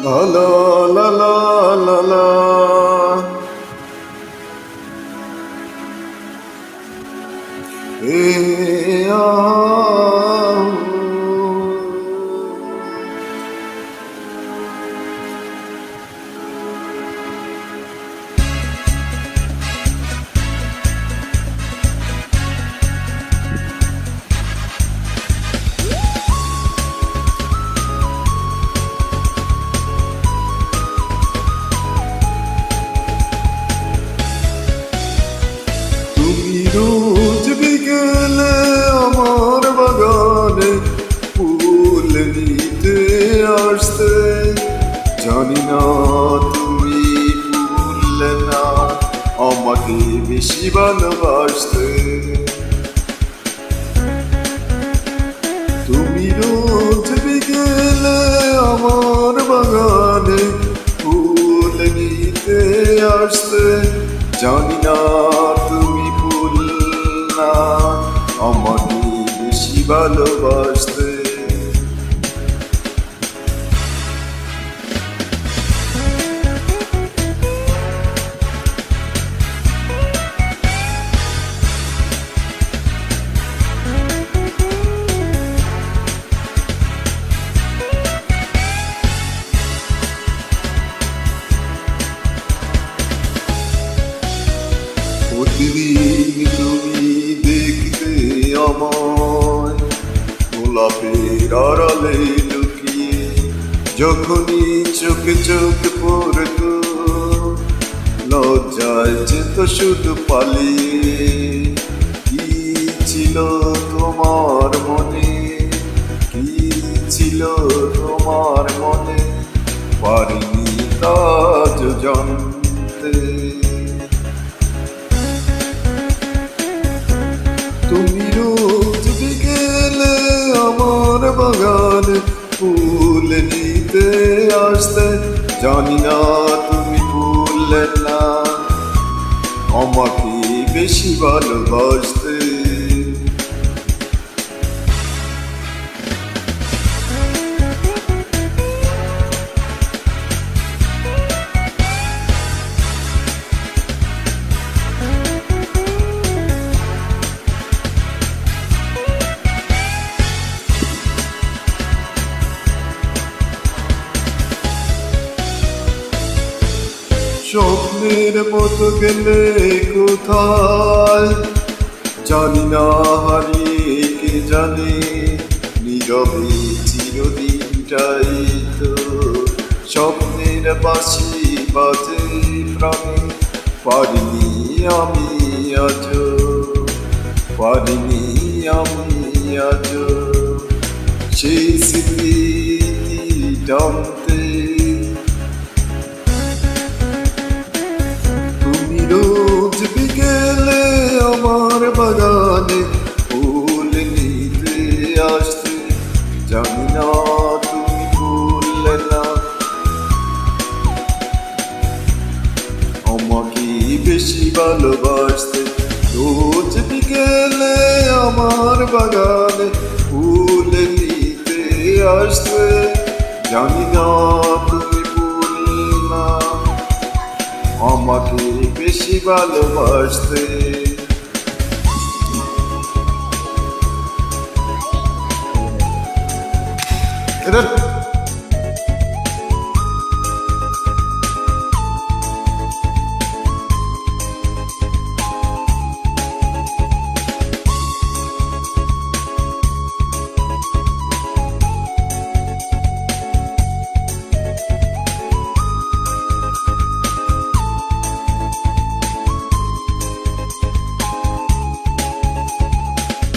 La la la la la la. Eh, ah, তুমি রোজ বিকেলে আমার বাগানে ফুল নিতে আসতে, জানি না তুমি ফুল না আমাকে বেশি ভালোবাসতে। তুমি রোজ বিকেলে আমার বাগানে ফুল নিতে আসতে, জানি না তুমি ফুল না আমাকে বেশি ভালোবাসতে। প্রতিদিন তুমি দেখতে আমায় গোলাপের আড়ালে লুকিয়ে, যখনই চোখে চোখ পড়ত লজ্জায় যেত শুধু পালিয়ে। কি ছিল তোমার মনে, কি ছিল তোমার মনে, পারিনি কাজ জানতে। তুমি রোজ বিকেলে আমার বাগানে ফুল নিতে আসতে, জানি না তুমি ফুল না আমাকে বেশি ভালোবাসতে। স্বপ্নের মতো গেলে কোথায়, জানি না হারিয়ে কে জানে, নীরবে চিরদিনটাই তো স্বপ্নের বাঁশি বাজে প্রাণে। পারিনি আমি আজ, পারিনি আমি আজ সেই স্মৃতি টানতে। রোজ বিকেলে আমার বাগানে ফুল নিতে আসতে, জানি না তুমি ফুল না আমাকে বেশি ভালোবাসতে। রোজ বিকেলে আমার বাগানে ফুল নিতে আসতে, জানি না তুমি ফুল না আমাকে বেশি ভালোবাসতে। এটা